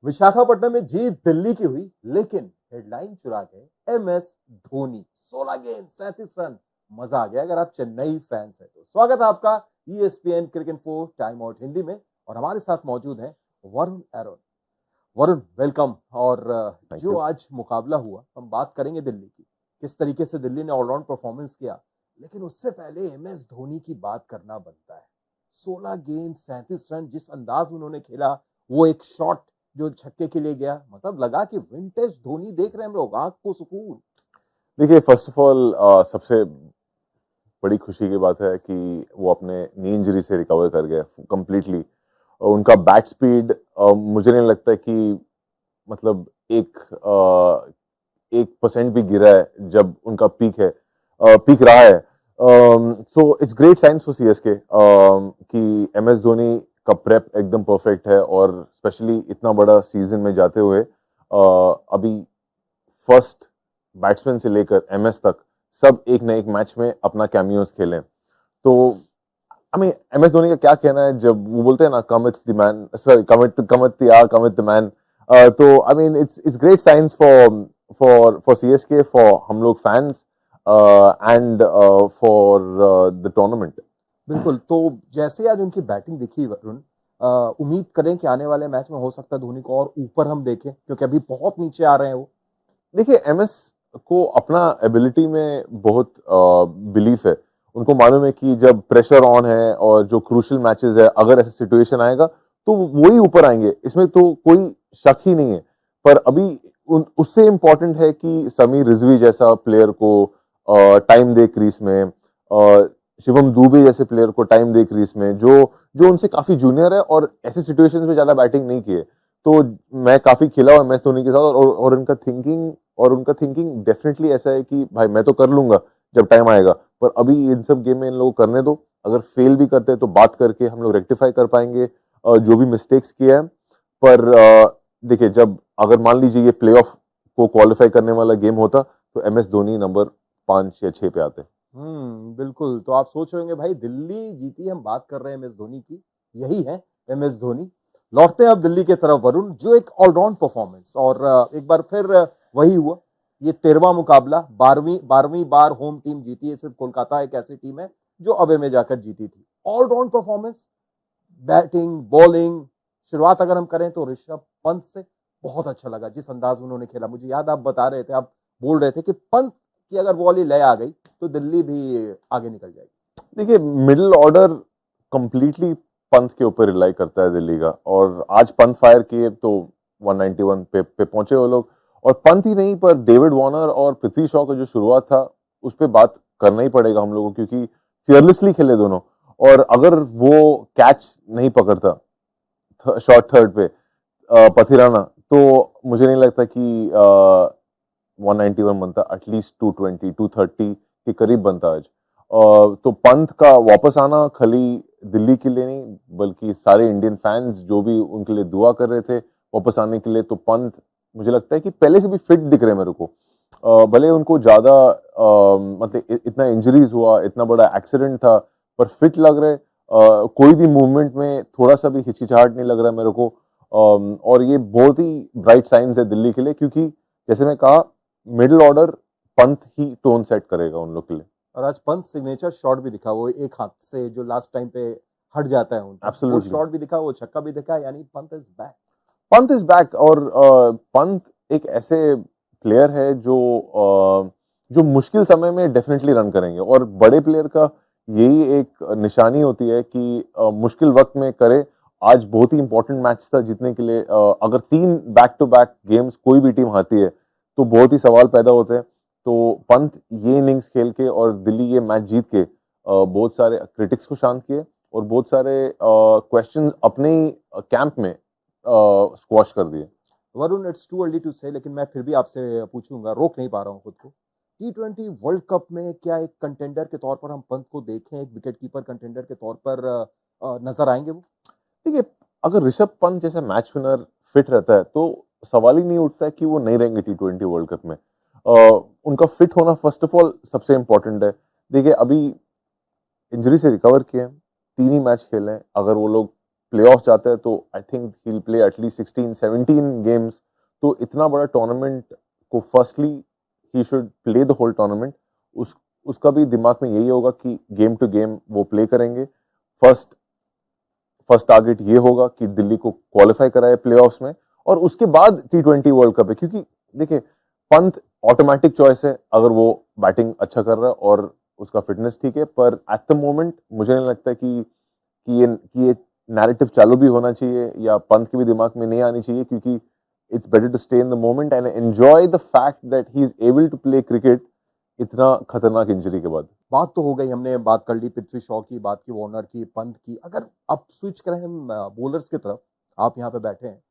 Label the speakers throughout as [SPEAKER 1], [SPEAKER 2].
[SPEAKER 1] विशाखापट्टनम में जीत दिल्ली की हुई, लेकिन हेडलाइन चुरा गए एमएस धोनी। 16 गेंद 37 रन। मजा आ गया अगर आप चेन्नई फैंस हैं तो। स्वागत है आपका ESPN cricket info time out Hindi में, और हमारे साथ मौजूद हैं वरुण एरोन। वरुण, वेलकम। और जो आज मुकाबला हुआ, हम बात करेंगे दिल्ली की, किस तरीके से दिल्ली ने ऑलराउंड परफॉर्मेंस किया, लेकिन उससे पहले एमएस धोनी की बात करना बनता है। 16 गेंद 37 रन, जिस अंदाज में उन्होंने खेला, वो एक शॉट जो छक्के के लिए गया, मतलब लगा कि विंटेज धोनी देख रहे हैं हम लोग, आंख को सुकून।
[SPEAKER 2] देखिए, फर्स्ट ऑफ ऑल सबसे बड़ी खुशी की बात है कि वो अपने नी इंजरी से रिकवर कर गए कंप्लीटली। उनका बैट स्पीड मुझे नहीं लगता कि मतलब 1% भी गिरा है जब उनका पीक रहा है। So it's great science for CSK कि एमएस धोनी का प्रेप एकदम परफेक्ट है, और स्पेशली इतना बड़ा सीजन में जाते हुए अभी फर्स्ट बैट्समैन से लेकर एमएस तक सब एक न एक मैच में अपना कैमियोस खेलें। तो एमएस धोनी का क्या कहना है जब वो बोलते हैं ना, come with the man, sorry come with the man. तो it's great science for CSK, for हम लोग fans and for the tournament.
[SPEAKER 1] बिल्कुल। तो जैसे आज उनकी बैटिंग दिखी वरुण, उम्मीद करें कि आने वाले मैच में हो सकता है धोनी को और ऊपर हम देखें, क्योंकि अभी बहुत नीचे आ रहे हैं वो।
[SPEAKER 2] देखिए, एमएस को अपना एबिलिटी में बहुत बिलीफ है। उनको मालूम है कि जब प्रेशर ऑन है और जो क्रूशियल मैचेस है, अगर ऐसा सिचुएशन आएगा तो वो ही ऊपर आएंगे, इसमें तो कोई शक ही नहीं है। पर अभी उससे इम्पोर्टेंट है कि समीर रिजवी जैसा प्लेयर को टाइम दे क्रीज में, शिवम दुबे जैसे प्लेयर को टाइम दे क्रीज में, जो उनसे काफी जूनियर है और ऐसे सिचुएशंस में ज्यादा बैटिंग नहीं किए। तो मैं काफी खेला हुआ एमएस धोनी के साथ, और उनका थिंकिंग डेफिनेटली ऐसा है कि भाई मैं तो कर लूंगा जब टाइम आएगा, पर अभी इन सब गेम में इन लोगों को करने दो। अगर फेल भी करते हैं तो बात करके हम लोग रेक्टिफाई कर पाएंगे जो भी मिस्टेक्स किए हैं। पर देखिए, जब अगर मान लीजिए ये प्लेऑफ को क्वालिफाई करने वाला गेम होता तो एमएस धोनी नंबर 5 या 6 पे आते।
[SPEAKER 1] बिल्कुल। तो आप सोच रहे होंगे भाई दिल्ली जीती, हम बात कर रहे हैं एमएस धोनी की, यही है एमएस धोनी। लौटते हैं अब दिल्ली की तरफ वरुण, जो एक ऑलराउंड परफॉर्मेंस, और एक बार फिर वही हुआ। ये 13वां मुकाबला, 12वीं बार होम टीम जीती है। सिर्फ कोलकाता एक ऐसी टीम है जो अवे में जाकर जीती थी। Allround performance, batting, bowling. शुरुआत अगर हम करें तो ऋषभ पंत से बहुत अच्छा लगा जिस अंदाज में उन्होंने खेला। मुझे याद, आप बता रहे थे, आप बोल रहे थे कि पंत की अगर वॉली लय आ गई तो दिल्ली भी आगे निकल जाएगी।
[SPEAKER 2] देखिए, मिडिल ऑर्डर कंप्लीटली पंत के ऊपर रिलाई करता है दिल्ली का, और आज पंत फायर किए तो 191 पे पहुंचे वो लोग। और पंत ही नहीं, पर डेविड वार्नर और पृथ्वी शॉ का जो शुरुआत था उस पर बात करना ही पड़ेगा हम लोगों, क्योंकि फियरलेसली खेले दोनों। और अगर वो कैच नहीं पकड़ता शॉर्ट थर्ड पे पथिराना, तो मुझे नहीं लगता कि 191 बनता, एटलीस्ट 220 230 के करीब बनता आज। तो पंत का वापस आना खाली दिल्ली के लिए नहीं, बल्कि सारे इंडियन फैंस जो भी उनके लिए दुआ कर रहे थे वापस आने के लिए। तो पंत मुझे लगता है कि पहले से भी फिट दिख रहे हैं मेरे को। भले उनको ज्यादा मतलब इतना इंजरीज हुआ, इतना बड़ा एक्सीडेंट था, पर फिट लग रहे। कोई भी मूवमेंट में थोड़ा सा भी हिचकिचाहट नहीं लग रहा है मेरे को। और ये बहुत ही ब्राइट साइंस है दिल्ली के लिए, क्योंकि जैसे मैं कहा, मिडिल ऑर्डर पंत ही टोन सेट करेगा उन लोग के लिए।
[SPEAKER 1] और आज पंत सिग्नेचर शॉट भी दिखा, वो एक हाथ से जो लास्ट टाइम पे हट जाता है उनका, वो शॉट भी दिखा, वो छक्का भी दिखा। यानी Pant is back.
[SPEAKER 2] Pant is back. और पंत एक ऐसे प्लेयर है जो मुश्किल समय में डेफिनेटली रन करेंगे, और बड़े प्लेयर का यही एक निशानी होती है कि मुश्किल वक्त में करे। आज बहुत ही इंपॉर्टेंट मैच था जीतने के लिए। अगर 3 बैक टू बैक गेम्स कोई भी टीम हारती है तो बहुत ही सवाल पैदा होते हैं। तो पंत ये इनिंग्स खेल के और दिल्ली ये मैच जीत के बहुत सारे क्रिटिक्स को शांत किए, और बहुत सारे क्वेश्चंस अपने ही कैंप में स्क्वॉश कर दिए।
[SPEAKER 1] Varun, it's too early to say, लेकिन मैं फिर भी आपसे पूछूंगा, रोक नहीं पा रहा हूं खुद को। T20 वर्ल्ड कप में क्या एक कंटेंडर के तौर पर हम पंत को देखें, एक विकेट कीपर कंटेंडर के तौर पर नजर आएंगे वो?
[SPEAKER 2] देखिए, अगर ऋषभ पंत जैसा मैच विनर फिट रहता है तो सवाल ही नहीं उठता है कि वो नहीं रहेंगे T20 वर्ल्ड कप में। उनका फिट होना फर्स्ट ऑफ ऑल सबसे इंपॉर्टेंट है। देखिए, अभी इंजरी से रिकवर किए, 3 ही मैच खेले हैं। अगर वो लोग प्लेऑफ जाता है तो I think he will play at least 16-17 games. तो इतना बड़ा टूर्नामेंट को firstly he should play the whole tournament. उसका भी दिमाग में यही होगा कि गेम टू गेम वो प्ले करेंगे। फर्स्ट टारगेट ये होगा कि दिल्ली को क्वालिफाई कराए प्लेऑफ्स में, और उसके बाद T20 वर्ल्ड कप है। क्योंकि देखिए पंत ऑटोमेटिक चॉइस है अगर वो बैटिंग अच्छा कर रहा है और उसका फिटनेस ठीक है, पर एट द मोमेंट मुझे नहीं लगता कि ये नैरेटिव चालू भी होना चाहिए या पंत के भी दिमाग में नहीं आनी चाहिए, क्योंकि it's better to stay in the moment and enjoy the fact that he is able to play cricket इतना खतरनाक इंजरी के बाद।
[SPEAKER 1] बात तो हो गई, हमने बात कर ली पृथ्वी शॉ की, बात की वार्नर की, पंत की। अगर अब स्विच करें हम बॉलर्स की तरफ, आप यहाँ पे बैठे हैं,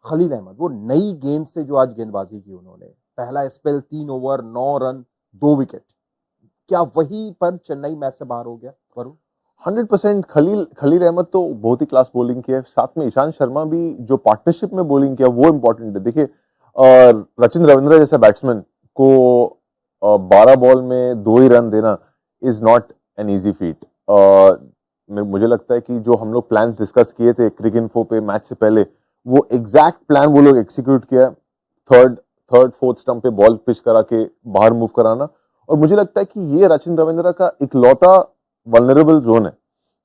[SPEAKER 1] खलील अहमद, वो नई गेंद से जो आज गेंदबाजी की उन्होंने, पहला स्पेल 3 ओवर 9 रन 2 विकेट, क्या वही पर चेन्नई मैच से बाहर हो गया वरुण?
[SPEAKER 2] 100% खलील अहमद तो बहुत ही क्लास बॉलिंग किया है, साथ में ईशांत शर्मा भी जो पार्टनरशिप में बॉलिंग किया वो इंपॉर्टेंट है। देखिए रचिन रविंद्र जैसे बैट्समैन को 12 बॉल में 2 ही रन देना is not an easy feet. मुझे लगता है कि जो हम लोग प्लान्स डिस्कस किए थे क्रिकइन्फो पे मैच से पहले, वो एग्जैक्ट प्लान वो लोग एग्जीक्यूट किया। थर्ड फोर्थ स्टंप पे बॉल पिच करा के बाहर मूव कराना, और मुझे लगता है कि ये रचिन रविंद्र का इकलौता वल्नरेबल जोन है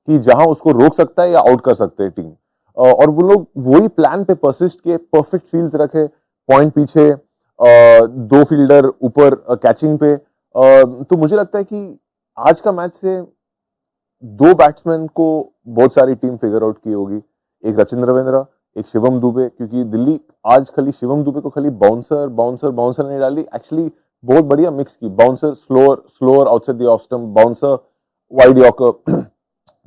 [SPEAKER 2] कि जहां उसको रोक सकता है या आउट कर सकते हैं टीम। और वो लोग वही प्लान पे परसिस्ट किए, परफेक्ट फील्ड्स रखे, पॉइंट पीछे, 2 फील्डर ऊपर कैचिंग पे। तो मुझे लगता है कि आज का मैच से 2 बैट्समैन को बहुत सारी टीम फिगर आउट की होगी, एक रचिन रविंद्र, एक शिवम दुबे। क्योंकि दिल्ली आज खाली शिवम दुबे को खाली बाउंसर नहीं डाली, एक्चुअली बहुत बढ़िया मिक्स की, bouncer slower outside the off stump, bouncer wide yorker.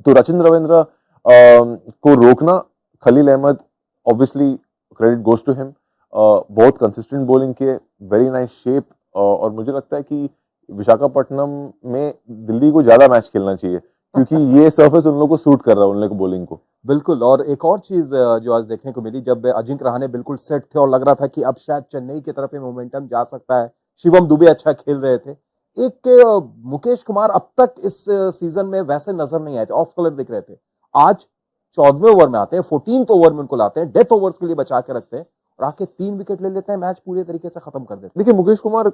[SPEAKER 2] तो रचिन रविंद्र को रोकना, Khaleel Ahmed obviously credit goes to him, बहुत कंसिस्टेंट बॉलिंग किए, वेरी नाइस शेप। और मुझे लगता है कि विशाखापट्टनम में दिल्ली को ज्यादा मैच खेलना चाहिए, क्योंकि ये सरफेस उन लोगों को सूट कर रहा है, उन लोगों को बॉलिंग को।
[SPEAKER 1] बिल्कुल। और एक और चीज जो आज देखने को मिली, जब अजिंक्य रहाणे बिल्कुल सेट थे और लग रहा था कि अब शायद चेन्नई की तरफ ये मोमेंटम जा सकता है, शिवम दुबे अच्छा खेल रहे थे, एक मुकेश कुमार अब तक इस सीजन में वैसे नजर नहीं आए थे, ऑफ कलर दिख रहे थे। आज 14वें ओवर में आते हैं, 14th ओवर में उनको लाते हैं, डेथ ओवर्स के लिए बचा के रखते हैं और आके 3 विकेट ले लेते हैं, मैच पूरे तरीके से खत्म कर देते हैं।
[SPEAKER 2] देखिए मुकेश कुमार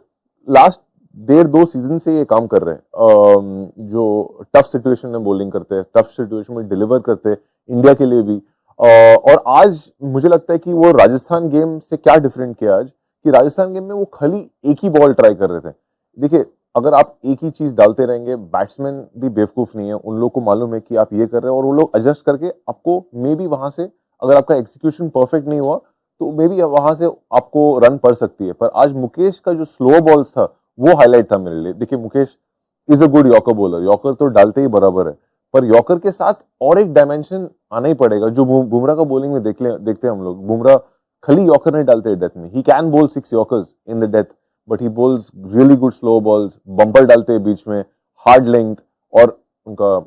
[SPEAKER 2] लास्ट 1.5-2 सीजन से ये काम कर रहे हैं, जो टफ सिचुएशन में बॉलिंग करते हैं, टफ सिचुएशन में डिलीवर करते हैं इंडिया के लिए भी। और आज मुझे लगता है कि वो राजस्थान गेम से क्या डिफरेंट किया आज, कि राजस्थान गेम में वो खाली एक ही बॉल ट्राई कर रहे थे। देखिए अगर आप एक ही चीज डालते रहेंगे, बैट्समैन भी बेवकूफ नहीं है, उन लोग को मालूम है कि आप ये कर रहे हैं, और वो लोग एडजस्ट करके आपको मे बी वहां से, अगर आपका एक्सिक्यूशन परफेक्ट नहीं हुआ तो मे बी वहां से आपको रन पड़ सकती है। पर आज मुकेश का जो स्लो बॉल्स था वो हाईलाइट था मेरे लिए। देखिए Mukesh is a good yorker bowler, yorker तो डालते ही बराबर है, पर यॉर्कर के साथ और एक डायमेंशन आना ही पड़ेगा, जो बुमराह का बॉलिंग में देखते हैं हम लोग। बुमराह खाली यॉर्कर नहीं डालते डेथ में, ही can bowl 6 yorkers in the death, but he bowls really good slow balls, bumper डालते हैं बीच में, हार्ड लेंथ, और उनका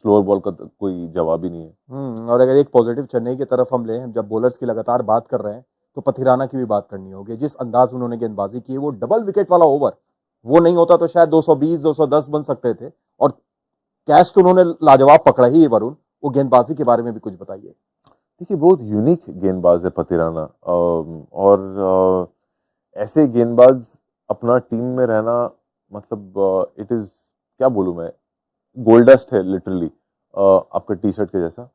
[SPEAKER 2] स्लोअर बॉल का कोई जवाब ही नहीं है।
[SPEAKER 1] और अगर एक पॉजिटिव चेन्नई की तरफ हम लें, जब बॉलर्स की लगातार बात कर रहे हैं, तो पथिराना की भी बात करनी होगी। जिस अंदाज में उन्होंने गेंदबाजी की, वो डबल विकेट वाला ओवर, वो नहीं होता तो शायद 220-210 बन सकते थे, और कैच तो उन्होंने लाजवाब पकड़ा ही है। वरुण, वो गेंदबाजी के बारे में भी कुछ बताइए।
[SPEAKER 2] देखिए बहुत यूनिक गेंदबाज है पथिराना, और ऐसे गेंदबाज अपना टीम में रहना, मतलब इट इज, क्या बोलूं मैं, गोल्डस्ट है लिटरली, आपका टी शर्ट के जैसा।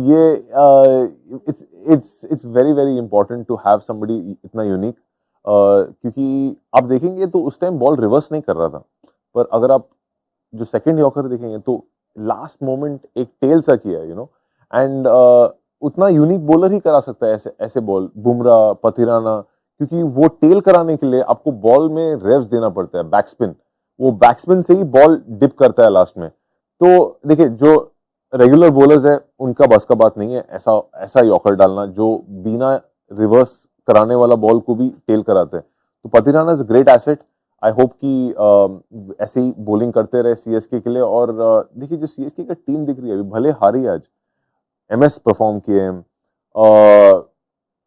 [SPEAKER 2] ये it's very very important to have somebody इतना यूनिक, क्योंकि आप देखेंगे तो उस टाइम बॉल रिवर्स नहीं कर रहा था, पर अगर आप जो सेकंड यॉर्कर देखेंगे तो लास्ट मोमेंट एक टेल सा किया, यू नो, एंड उतना यूनिक बॉलर ही करा सकता है ऐसे बॉल, बुमराह, पथिराना, क्योंकि वो टेल कराने के लिए आपको बॉल में रेव्स देना पड़ता है, बैकस्पिन, वो बैकस्पिन से ही बॉल डिप करता है लास्ट में। तो देखिए जो रेगुलर बॉलर्स है उनका बस का बात नहीं है ऐसा यॉर्कर डालना, जो बिना रिवर्स कराने वाला बॉल को भी टेल कराते हैं। तो Pathirana is a great asset. I hope कि ऐसे ही बॉलिंग करते रहे सीएसके के लिए। और देखिए जो सीएसके का टीम दिख रही है, अभी भले हारी आज, एमएस परफॉर्म किए हैं,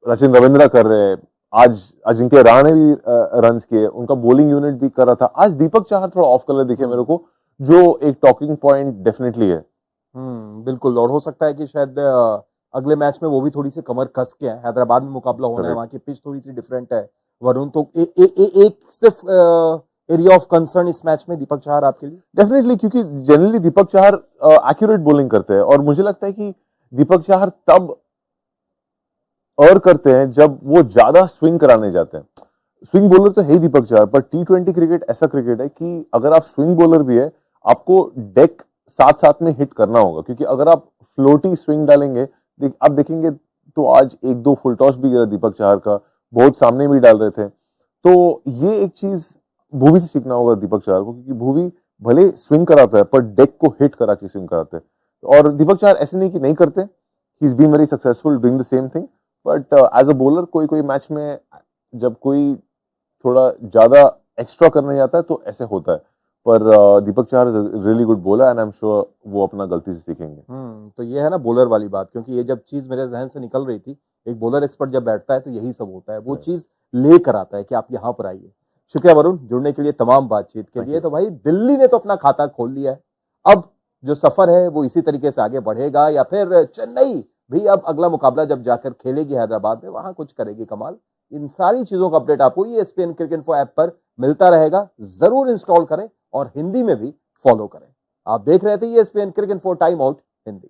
[SPEAKER 2] रचिन रविंद्र कर रहे हैं, आज अजिंक्य रहाणे भी रन्स किए, उनका बॉलिंग यूनिट भी कर रहा था। आज दीपक चाहर थोड़ा ऑफ कलर दिखे मेरे को, जो एक टॉकिंग पॉइंट डेफिनेटली है
[SPEAKER 1] बिल्कुल। और हो सकता है कि शायद अगले मैच में वो भी थोड़ी सी कमर कस के हैं। हैदराबाद में मुकाबला होना है,
[SPEAKER 2] Correct.
[SPEAKER 1] वहां की पिच थोड़ी सी डिफरेंट है वरुण। तो एक सिर्फ एरिया ऑफ कंसर्न इस मैच में दीपक चाहर आपके लिए?
[SPEAKER 2] डेफिनेटली, क्योंकि generally Deepak Chahar accurate bowling करते हैं और मुझे लगता है कि दीपक चाहर तब और करते हैं जब वो ज्यादा स्विंग कराने जाते हैं। स्विंग बॉलर तो है ही दीपक चाहर, पर टी20 क्रिकेट ऐसा क्रिकेट है कि अगर आप स्विंग बॉलर भी है, आपको डेक साथ साथ में हिट करना होगा, क्योंकि अगर आप फ्लोटी स्विंग डालेंगे, आप देखेंगे तो आज एक दो फुल टॉस भी गिरा दीपक चाहर का, बहुत सामने भी डाल रहे थे। तो ये एक चीज भुवी से सीखना होगा दीपक चाहर को, क्योंकि भुवी भले स्विंग कराता है पर डेक को हिट करा के स्विंग कराते हैं। और दीपक चाहर ऐसे नहीं कि नहीं करते, he is been very successful doing the same thing. But as a bowler कोई कोई मैच में जब कोई थोड़ा ज्यादा एक्स्ट्रा करने जाता है तो ऐसे होता है। पर Deepak Chahar really good bowler and I am sure वो अपना गलती से सीखेंगे।
[SPEAKER 1] तो ये है ना बॉलर वाली बात, क्योंकि ये जब चीज मेरे जहन से निकल रही थी, एक बॉलर एक्सपर्ट जब बैठता है तो यही सब होता है, वो चीज लेकर आता है कि आप यहाँ पर आइए। शुक्रिया वरुण जुड़ने के लिए, तमाम बातचीत के लिए। तो भाई दिल्ली ने तो अपना खाता खोल लिया है, अब जो सफर है वो इसी तरीके से आगे बढ़ेगा, या फिर चेन्नई भी अब अगला मुकाबला जब जाकर खेलेगी हैदराबाद में, वहां कुछ करेगी कमाल। इन सारी चीजों का अपडेट आपको ESPN क्रिकेट इन्फो ऐप पर मिलता रहेगा। जरूर इंस्टॉल करें और हिंदी में भी फॉलो करें। आप देख रहे थे ESPN cricket info time out Hindi.